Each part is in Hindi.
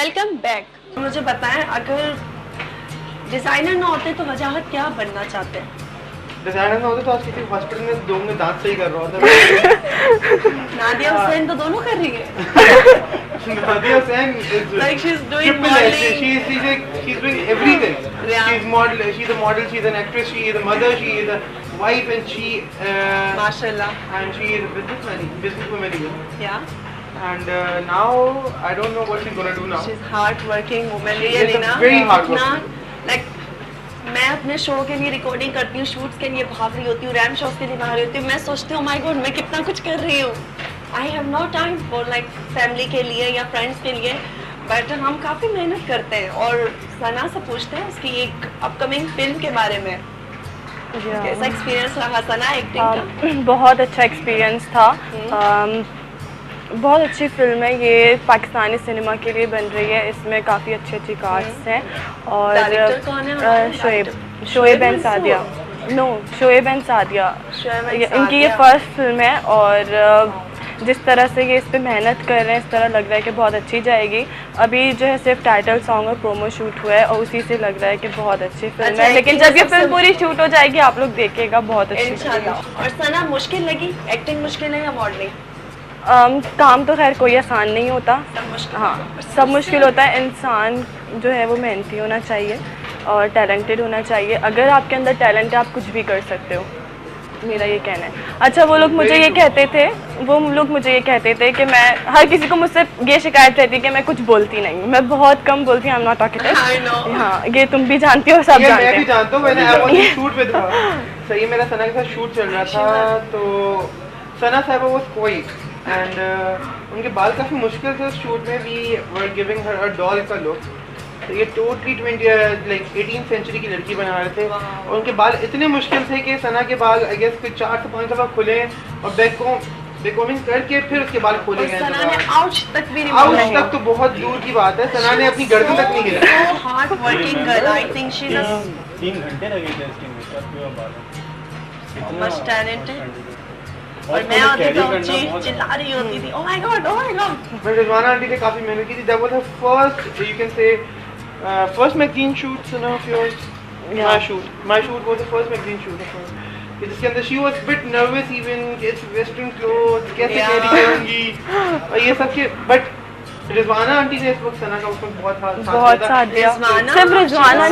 Welcome back. मुझे बताएं, अगर डिजाइनर ना होते तो वजाहत क्या बनना चाहते हैं? डिजाइनर ना होते तो आज किसी हॉस्पिटल में दो में दांत सही कर रहा होता। नादिया हुसैन तो दोनों कर रही है। Nadia Hussain like she's doing modeling. She's doing everything. Yeah. She's a model, she's an actress, she is a mother, she is a wife, and माशाल्लाह. and she is a businesswoman even. Yeah. And now I don't know what she's gonna do now. She's hard working woman. She really is a ना. very hard इतना, working. like मैं अपने शो के लिए रिकॉर्डिंग करती हूँ, शूट्स के लिए भाग रही होती हूँ, रैम शोज के लिए भाग रही होती हूँ, मैं सोचती हूँ माय गॉड मैं कितना कुछ कर रही हूँ। I have no time for like family के लिए या फ्रेंड्स के लिए, बट हम काफ़ी मेहनत करते हैं। और सना से पूछते हैं उसकी एक अपकमिंग फिल्म के बारे में। कैसा एक्सपीरियंस रहा सना एक्टिंग का? बहुत अच्छा एक्सपीरियंस था। बहुत अच्छी फिल्म है ये, पाकिस्तानी सिनेमा के लिए बन रही है। इसमें काफ़ी अच्छी कास्ट हैं और डायरेक्टर कौन है? शोएब एंड सादिया। शोएब एंड सादिया इनकी ये फर्स्ट फिल्म है और जिस तरह से ये इस पे मेहनत कर रहे हैं, इस तरह लग रहा है कि बहुत अच्छी जाएगी। अभी जो है सिर्फ टाइटल सॉन्ग और प्रोमो शूट हुआ है और उसी से लग रहा है कि बहुत अच्छी फिल्म है। लेकिन जब ये फिल्म पूरी शूट हो जाएगी आप लोग देखिएगा, बहुत अच्छी इंशाल्लाह। और सना मुश्किल लगी एक्टिंग? मुश्किल है या मॉडलिंग? काम तो खैर कोई आसान नहीं होता। सब मुश्किल। हाँ, सब मुश्किल होता है। इंसान जो है वो मेहनती होना चाहिए और टैलेंटेड होना चाहिए। अगर आपके अंदर टैलेंट है आप कुछ भी कर सकते हो, मेरा ये कहना है। अच्छा, वो लोग मुझे ये कहते थे कि मैं, हर किसी को मुझसे ये शिकायत रहती है कि मैं कुछ बोलती नहीं हूँ, मैं बहुत कम बोलती हूँ। आई एम नॉट टॉकिंग। हाँ, ये तुम भी जानती हो, सब जानते हैं। मैं भी जानता हूँ। मैंने शूट पे था, सही मेरा सना के साथ शूट चल रहा था, तो सना साहिबा वाज कोई एंड उनके बाल काफ़ी मुश्किल थे उस शूट में। We were giving her a doll का लुक। तो ये टोटली 18th सेंचुरी की लड़की बना रहे थे और उनके बाल इतने मुश्किल थे कि सना के बाल आई गेस कुछ 4 से 5 दफ़ा खुले और बैककॉमिंग करके फिर उसके बाल खोले गए। सना ने आउच तक भी नहीं बोला। आउच तक तो बहुत दूर की बात है, सना ने अपनी गर्दन तक नहीं गिरा। Hard working girl, I think she is 3 घंटे लगे थे इसके मेकअप पे और बालों में। Much talented. और मैं आती तो चिल्ला रही होती थी, oh my God, oh my God. मैं रिजवाना आंटी ने काफ़ी मेहनत की थी। That was her first, you can say first magazine shoot, Sana, of yours? Yeah. My shoot was the first magazine shoot of hers. जिसके अंदर she was a bit nervous even, it's western clothes, कैसे कैरी करूँगी और ये सब के, but रिजवाना आंटी ने इस वक्त सना का उसमें बहुत साथ दिया। सिर्फ रिजवाना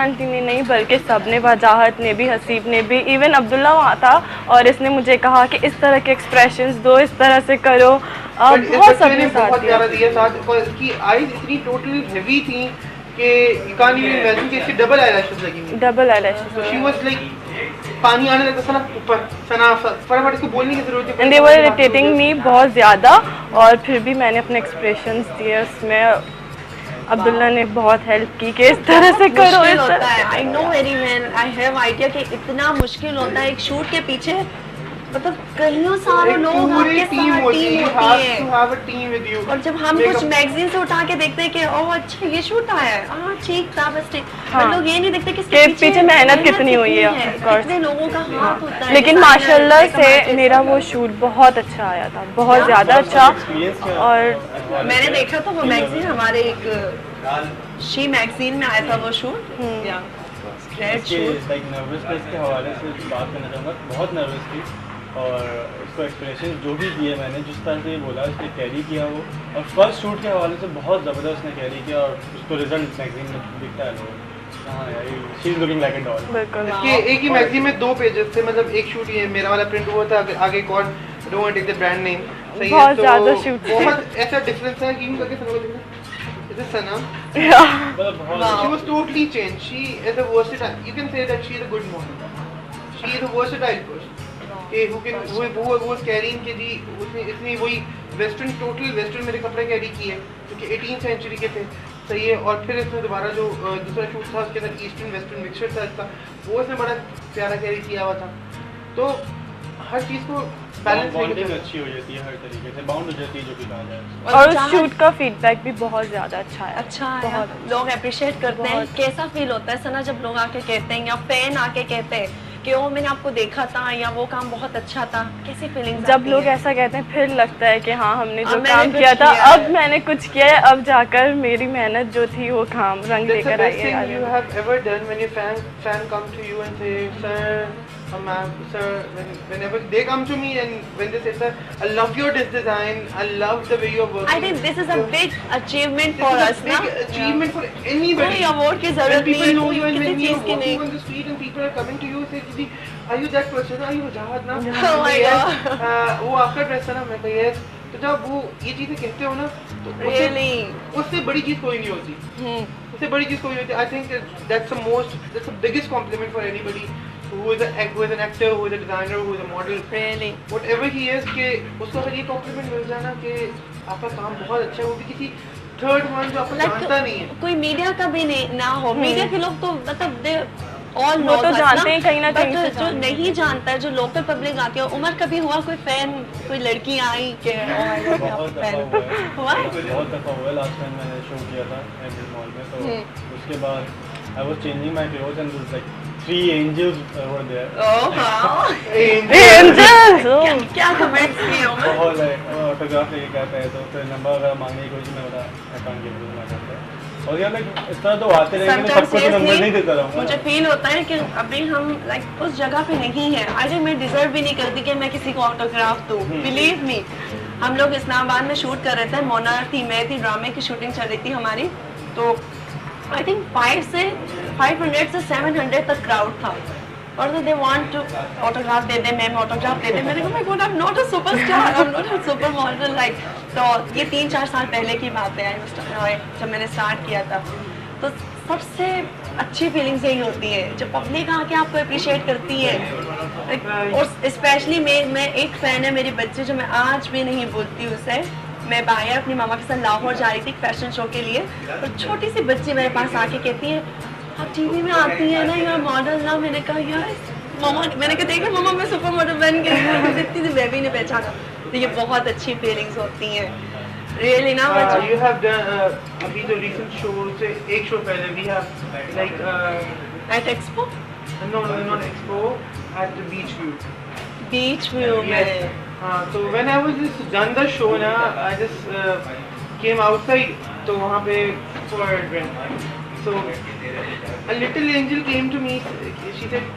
आंटी ने नहीं बल्कि सबने, वजाहत ने भी, हसीब ने भी, इवन अब्दुल्ला वहाँ था और इसने मुझे कहा कि इस तरह के एक्सप्रेशंस दो, इस तरह से करो। बहुत सबने बहुत प्यारा दिया साथ। और इसकी आईज इतनी टोटल हेवी थी कि यू कांट इवन इमेजिन कि इसकी डबल आईलैशेस लगी हुई। Double eyelashes. So she was like, पानी आने लगता सना ऊपर, सना फटाफट इसको बोलने की जरूरत है। एंड दे वर इरिटेटिंग मी बहुत ज़्यादा और फिर भी मैंने अपने एक्सप्रेशंस दिए उसमें। अब्दुल्ला ने बहुत हेल्प की कि इस तरह से करो। मुश्किल होता है, I know very well, I have idea कि इतना मुश्किल होता है एक शूट के पीछे, मतलब कईयों सारे लोग आपके साथ टीम होती है। और जब हम कुछ मैगजीन से उठा के देखते हैं कि ओह अच्छा ये शूट आया है, हाँ ठीक था, बस ठीक। हम लोग ये नहीं देखते कि इसके पीछे मेहनत कितनी हुई है, कितने लोगों का हाथ होता है। लेकिन माशाल्लाह से मेरा वो शूट बहुत अच्छा आया था, बहुत ज़्यादा अच्छा। और मैंने देखा था वो मैगजीन, हमारे एक शी मैगजीन में आया था वो शूट। लाइक नर्वसनेस के हवाले से बात करना चाहूँगा। बहुत नर्वस थी और उसको एक्सप्रेशन जो भी दिए मैंने, जिस तरह से बोला उसने कैरी किया वो, और फर्स्ट शूट के हवाले से बहुत ज़बरदस्त उसने कैरी किया और उसको रिजल्ट मैगजीन में दिखता है लोग। हाँ यार, she is looking like a doll. बिल्कुल। इसके एक ही मैगजीन में 2 पेजेस थे, मतलब एक शूट ये मेरा वाला प्रिंट हुआ था, आगे एक और don't want take the brand name. सही है, बहुत ज़्यादा शूट, बहुत ऐसा डिफरेंस है कि करके सना को is this Sana? She was totally changed. She is a versatile, you can say that she is a good model. She is a versatile person. who was carrying के जी उसने इतनी वही वेस्टर्न, टोटल वेस्टर्न मेरे कपड़े कैरी किए जो कि 18th सेंचुरी के थे। सही है। और फिर इसमें दोबारा जो दूसरा शूट था उसके अंदर ईस्टर्न वेस्टर्न मिक्सचर था इसका, वो इसमें बड़ा प्यारा कैरी किया हुआ था। तो हर चीज़ को बॉन्डिंग अच्छी हो जाती है, हर तरीके से बाउंड हो जाती है जो भी कहा जाए। और उस शूट का फीडबैक भी बहुत ज़्यादा अच्छा है। अच्छा है, लोग अप्रिशिएट करते हैं। कैसा फील होता है सना जब लोग आके कहते हैं या फैन आके कहते हैं कि ओ मैंने आपको देखा था या वो काम बहुत अच्छा था? कैसी फीलिंग्स जब लोग ऐसा कहते हैं फिर लगता है कि हाँ हमने जो अब काम मैंने किया कुछ था, किया है। अब मैंने कुछ किया है, अब जाकर मेरी मेहनत जो थी वो काम रंग That's the लेकर आई best है thing यार। you have ever done when your fan come to you and say, sir, ma'am, sir, whenever they come to me and when they say, sir, I love your design, I love the way you're working. I think this is a So, big achievement this for is us, a big ना? achievement for anybody. कोई award की When जरूरत नहीं people है, know कोई you and किसी when you're चीज की नहीं। walking on the street and people are coming to you and say, Didi, are you that person? Are you Jahad na? Oh my Yes. God. वो आपका ड्रेस है ना? मैं कहा yes. तो जब वो ये चीजें कहते हो ना, तो Really? उससे बड़ी चीज कोई नहीं होती। उससे बड़ी चीज कोई नहीं होती। I think that's the biggest compliment for anybody who is an actor, who is a designer, who is a model. Really? Whatever he is, कि उसको अगर ये compliment मिल जाए ना कि आपका काम बहुत अच्छा है, वो भी किसी थर्ड वन जो आपको जानता नहीं है। कोई मीडिया का भी नहीं ना हो, मीडिया के लोग तो मतलब दे ऑल वो तो जानते हैं कहीं ना कहीं से जो नहीं जानता है, जो लोकल पब्लिक आती है, उमर कभी हुआ कोई फैन, कोई लड़की आई कि बहुत दफ़ा हुआ हुआ? है, बहुत दफ़ा हुआ है। लास्ट टाइम मैंने शो किया था एंजल मॉल में, तो उसके बाद I was changing my clothes and like 3 angels were there. Oh हाँ, एंजल क्या कमेंट्स किए उमर? बहुत लाइक ऑटोग्राफ लेके कहते हैं, तो फिर नंबर वगैरह मांगने की कोशिश में बता account give you my number. और यार लाइक इस तरह तो आते रहेंगे, मैं Sometimes सबको तो नंबर नहीं देता seriously, रहूँगा। मुझे फील होता है कि अभी हम लाइक उस जगह पे नहीं है। आई थिंक मैं डिजर्व भी नहीं करती कि मैं किसी को ऑटोग्राफ दूँ। बिलीव मी, हम लोग इस्लामाबाद में शूट कर रहे थे, मोना थी, मैं थी, ड्रामे की शूटिंग चल रही थी हमारी, तो आई थिंक 500 से 700 तक क्राउड था और दे वांट टू ऑटोग्राफ दे दे, मैम ऑटोग्राफ दे दे। मैंने कहा my God, I am not a superstar, I am not a super model like. तो ये 3-4 साल पहले की बात है जब मैंने स्टार्ट किया था। तो सबसे अच्छी फीलिंग्स यही होती है जब पब्लिक आके आपको अप्रिशिएट करती है। और स्पेशली मैं एक फ़ैन है मेरी बच्ची, जो मैं आज भी नहीं भूलती उसे। मैं बाहर अपनी मामा के साथ लाहौर जा रही थी फैशन शो के लिए, और छोटी सी बच्ची मेरे पास आके कहती है आप टीवी में आती है ना, यार मॉडल ना। मैंने कहा यार मामा, मैंने कहा देखा मामा मैं सुपर मॉडल बन गई। मुझे इतनी सी बेबी ने पहचाना। तो ये बहुत अच्छी फीलिंग्स होती हैं रियली ना। You have done अभी जो recent show से एक शो पहले we have like at expo, no not expo, at the beach view. Beach view Yes. में। So when I was just done the show ना, I just came outside, तो वहाँ पे for a drink. So a little angel came to me. She said,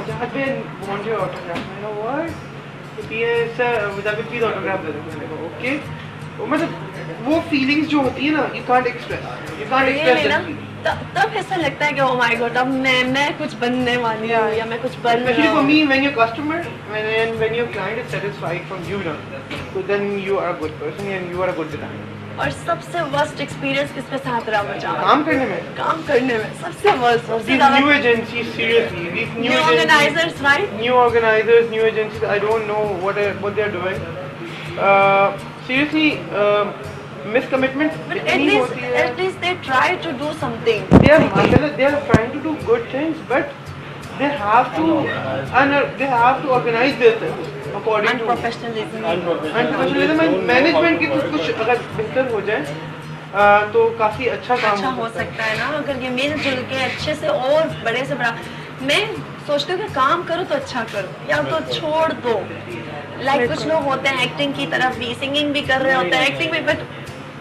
"Jahad bhai, want your autograph?" I know what? Sir, मुझे please autograph दे दो। मैंने कहा okay. वो मतलब वो feelings जो होती है ना, you can't express Really ना, that feeling. तब ऐसा लगता है कि oh my god, अब मैं कुछ बनने वाली हूँ या मैं कुछ बन Especially रहा for हूँ। me, when your customer, when your client is satisfied from you now, so then you are a good person and you are a good designer. और सबसे वर्स्ट एक्सपीरियंस किसके साथ रहा मुझे? काम करने में, काम करने में सबसे वर्स्ट, सबसे these ज़्यादा new agencies, seriously, these new new agencies, organizers, right? new organizers, new agencies, I don't know what they are doing. Seriously, miscommitment But इतनी होती है. at least they try to do something. They are trying to do good things, but they have to organize themselves according to Unprofessionalism. unprofessionalism and management की कुछ अगर बेहतर हो जाए तो काफी अच्छा काम अच्छा हो सकता है ना अगर ये मिलजुल के अच्छे से और बड़े से बड़ा। मैं सोचती हूँ कि काम करो तो अच्छा करो या तो छोड़ दो। लाइक कुछ लोग होते हैं एक्टिंग की तरफ भी, सिंगिंग भी कर रहे होते हैं एक्टिंग में, बट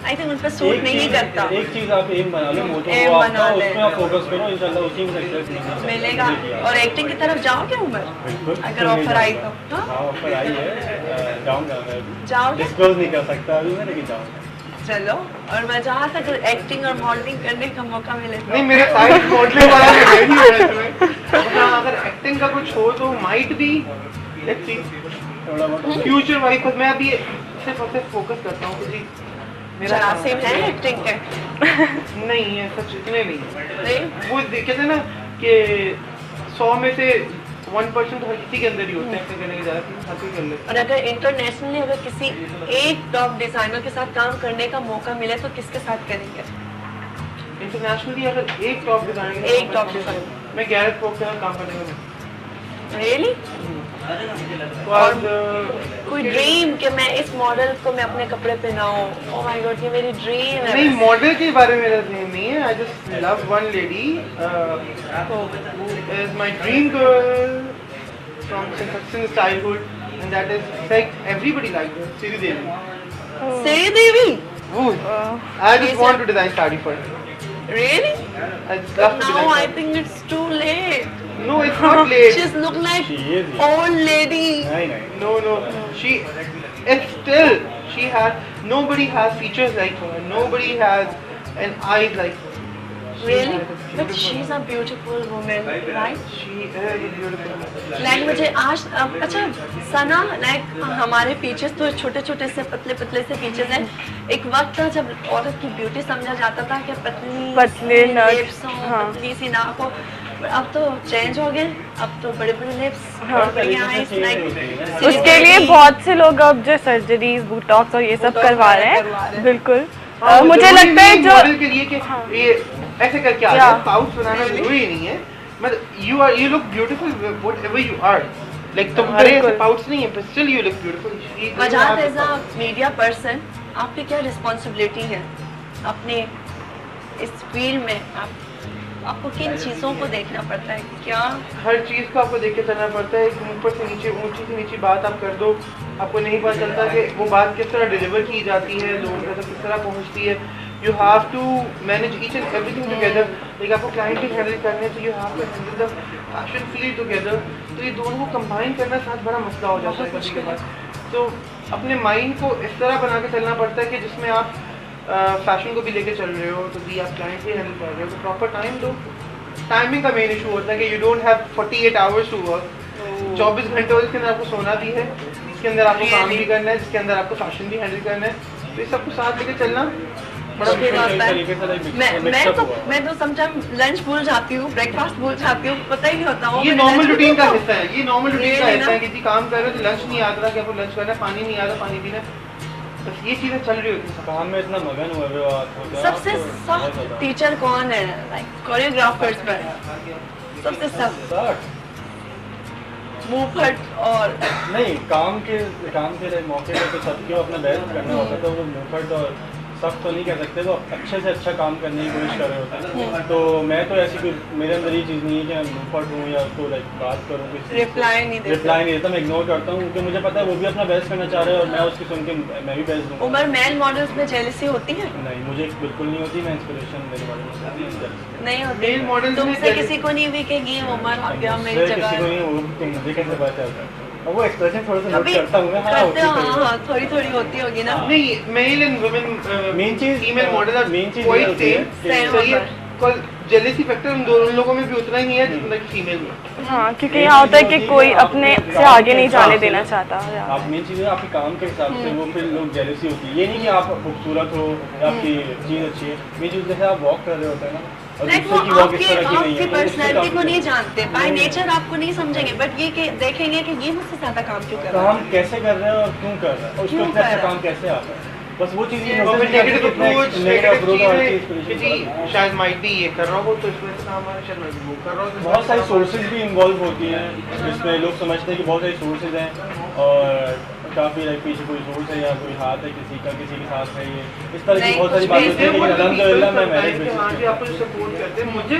आई थिंक उन पर सूट नहीं करता। एक चीज आप एम बना लो, मोटो Aim वो बना आपका, ले। उसमें आप फोकस करो, इंशाल्लाह उसी में सक्सेस मिलेगा। और एक्टिंग की तरफ जाओगे उमर? बिल्कुल। अगर ऑफर आई तो? हाँ? हाँ ऑफर आई है, जाऊंगा मैं अभी। जाओगे? डिस्क्लोज नहीं कर सकता अभी मैं, लेकिन जाऊंगा। चलो, और मैं जहाँ तक एक्टिंग और मॉडलिंग करने का मौका मिले तो। नहीं मेरे साइड मॉडलिंग वाला तो रेडी हो रहा है तुम्हें। अगर एक्टिंग का कुछ हो तो माइट भी, लेट्स सी थोड़ा बहुत फ्यूचर वाइज, पर मैं अभी सिर्फ फोकस करता हूँ कि मेरा जरासीम है एक्टिंग के? नहीं है, सच इतने नहीं है। नहीं? वो कहते हैं ना कि 100 में से 1% हर किसी के अंदर ही होते हैं एक्टिंग करने के, ज़्यादा हासिल कर लेते और अगर इंटरनेशनली अगर किसी एक टॉप डिजाइनर के साथ काम करने का मौका मिले तो किसके साथ करेंगे? हैं। इंटरनेशनली अगर एक टॉप डिजाइनर, एक top designer। मैं गैरेट प्रो के साथ काम करने का रियली? और कोई ड्रीम कि मैं इस मॉडल को मैं अपने कपड़े पहनाऊं। ओह माय गॉड, ये मेरी ड्रीम है। नहीं, मॉडल के बारे में मेरा ड्रीम नहीं है। I just love one lady who is my dream girl from since childhood, and that is like everybody likes her, Siri Devi. Siri Devi? Oh, I just want to design sari for her. Really? I just love to Now design I sari. think it's too late. No, it's not late. She's look like She is. old lady. नहीं No. It's still, she has, nobody has features like her. Nobody has an eyes like her. She Really? has a But beautiful- she's a beautiful woman, right? She is beautiful. Like मुझे आज अच्छा सना, लाइक हमारे फीचर्स तो छोटे छोटे से पतले से फीचर्स हैं। एक वक्त था जब औरत की ब्यूटी समझा जाता था कि पतले नथ, लिप्स हो, हाँ। पतली सी नाक हो। अब तो चेंज हो गए, अब तो बड़े बड़े लिप्स, हाँ। बड़ी आईज, लाइक उसके लिए बहुत से लोग अब जो सर्जरीज, बोटॉक्स और ये सब करवा रहे हैं। बिल्कुल। हाँ, मुझे जरूरी लगता है नहीं जो मॉडल के लिए कि ये ऐसे करके आ जाए, पाउच बनाना जरूरी नहीं है। मतलब you look beautiful whatever you are. Like तुम्हारे ऐसे पाउच नहीं है, but still you look beautiful. Wajahat as a media person आपकी क्या रिस्पॉन्सिबिलिटी है अपने इस फील्ड में? आपको किन चीज़ों को देखना पड़ता है? क्या हर चीज़ को आपको देख के चलना पड़ता है। ऊपर से नीचे, ऊंची से नीची बात आप कर दो, आपको नहीं पता चलता कि वो बात किस तरह डिलीवर की जाती है, लोगों तक किस तरह पहुंचती है। You have to manage each and everything together. Like आपको क्लाइंट भी हैंडल करने, तो you have to handle the fashion field together. तो ये दोनों को कंबाइन करना साथ बड़ा मसला हो जाता है कभी कभार। तो अपने माइंड को इस तरह बना के चलना पड़ता है कि जिसमें आप फैशन को भी लेके चल रहे हो, तो भी आप क्लाइंट भी हैंडल कर रहे हो, तो प्रॉपर टाइम दो। टाइमिंग का मेन इशू होता है कि you don't have 48 hours to work. 24 घंटे और इसके अंदर आपको सोना भी है, इसके अंदर आपको काम भी करना है, जिसके अंदर आपको फैशन भी हैंडल करना है। तो ये सबको साथ लेके चलना बड़ा मुश्किल मुश्किल होता तरीके से like है। mix up हुआ। मैं तो समटाइम लंच भूल जाती हूँ, ब्रेकफास्ट भूल जाती हूँ, पता ही नहीं होता। वो ये मैंने नॉर्मल lunch रूटीन का भूल हिस्सा है। ये नॉर्मल रूटीन का ये हिस्सा है ना। कि जी काम कर रहे हो तो लंच नहीं याद रहा कि आपको लंच करना है, पानी नहीं याद रहा पानी पीना है। बस ये चीज़ें चल रही होती हैं। काम में इतना मगन हुए हुए होते हैं सबसे आप, तो बहुत सख्त ज़्यादा। टीचर कौन है? लाइक कोरियोग्राफर्स पर सबसे सख्त मुंह फट। और नहीं, काम के मौके पे तो सबको अपना बेस्ट करना होता है, तो वो मुफट और सख्त तो नहीं कह सकते, तो अच्छे से अच्छा काम करने की कोशिश कर रहे होते हैं। तो मैं तो ऐसी कोई, मेरे अंदर ये चीज़ नहीं है कि मैं मुफट हूँ या उसको लाइक बात करूँ, रिप्लाई नहीं देता, मैं इग्नोर करता हूँ, क्योंकि मुझे पता है वो भी अपना बेस्ट करना चाह रहे हैं और मैं उसकी सुन के मैं भी बेस्ट दूँ। उमर, मेल मॉडल्स में जेलसी होती है? नहीं, मुझे बिल्कुल नहीं होती। मैं इंस्पिरेशन मेरे बारे में नहीं होती। मेल मॉडल तुमसे किसी को नहीं दिखेगी उमर आ गया मेरी किसी को जगह। नहीं, वो तो मुझे कैसे पता चलता है? और वो एक्सप्रेशन थोड़ा सा नोट अभी करता हूँ मैं। हाँ, करते हो, होती है। हाँ, थोड़ी होती होगी ना। नहीं, मेल एंड वुमेन मेन चीज़ फीमेल मॉडल आर मेन चीज़ क्वाइट होती है सेम। Same सही है। होता जेलेसी फैक्टर उन लोगों में भी उतना ही है जितना कि फीमेल में। हाँ, क्योंकि यहाँ होता है कि कोई अपने से आगे नहीं जाने देना चाहता। आप मेन चीज़ है आपके काम के हिसाब से वो फिर लोग जेलसी होती है। ये नहीं कि आप खूबसूरत हो या आपकी चीज़ अच्छी है, मेन चीज़ जैसे आप वॉक कर रहे होते हैं ना, और लाइक दूसरे की वो वॉक इस तरह की नहीं आपकी है, तो उससे पर्सनैलिटी को काफी- नहीं जानते, बाय नेचर आपको नहीं समझेंगे, बट ये कि देखेंगे कि ये मुझसे ज्यादा काम क्यों कर रहा है। काम कैसे कर रहे हैं और क्यों कर रहे हैं और उसको क्यों इतना कर अच्छा रहा है? काम कैसे आता है, बस वो चीज़ और फिर नेगेटिव अप्रोच, नेगेटिव नेगेटिव और चीज़ है कि जी शायद माइट भी ये कर रहा हो तो इस वजह से काम आ रहा है, शायद मैं भी वो कर रहा हूँ। बहुत सारी सोर्सेज भी इन्वॉल्व होती हैं जिसमें लोग समझते हैं कि बहुत सारी सोर्सेज हैं और काफ़ी लाइक पीछे कोई सोर्स है या कोई हाथ है किसी का, किसी के साथ है, ये इस तरह की नहीं, बहुत सारी कुछ बातें भी होती हैं। लेकिन अल्हम्दुलिल्लाह मैं मैनेज कि हाँ जी आपको जो सपोर्ट करते हैं। मुझे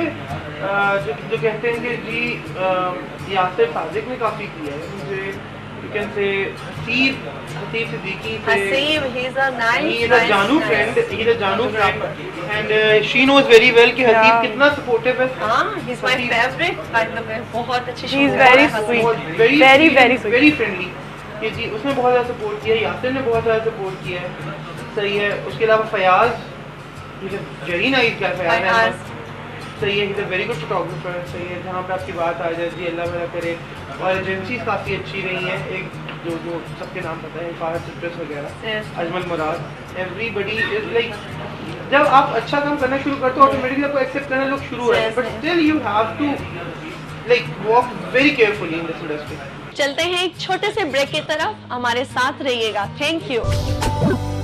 जो कहते हैं कि जी यासिर सादिक ने काफ़ी किया है मुझे। You can say Haseeb Siddiqui से, Haseeb, he is a nice, he is a Janu nice. friend, he is a Janu friend and she knows very well कि हसीब Yeah. कितना सपोर्टिव है। हाँ, he's my favorite by the way, बहुत अच्छी She is show very है। sweet. very Very, sweet very and sweet. very friendly। ये जी उसने बहुत ज़्यादा सपोर्ट किया है, यासिर ने बहुत ज़्यादा सपोर्ट किया है। सही है। उसके अलावा Fayaz, he's a very nice guy, Fayaz Fayaz. Ahmad. सही है, he's a very good photographer। सही है, जहाँ पे आपकी बात आ जाए जी अल्लाह भला करे। और एजेंसीज काफ़ी अच्छी रही हैं, एक जो सबके नाम पता है, फाहद सिट्रस वगैरह, Yes. Ajmal Murad, everybody is like जब आप अच्छा काम करना शुरू करते हो ऑटोमेटिकली आपको एक्सेप्ट करना लोग शुरू हो जाते हैं, but still you have to like walk very carefully in this industry. चलते हैं एक छोटे से ब्रेक की तरफ, हमारे साथ रहिएगा। Thank you.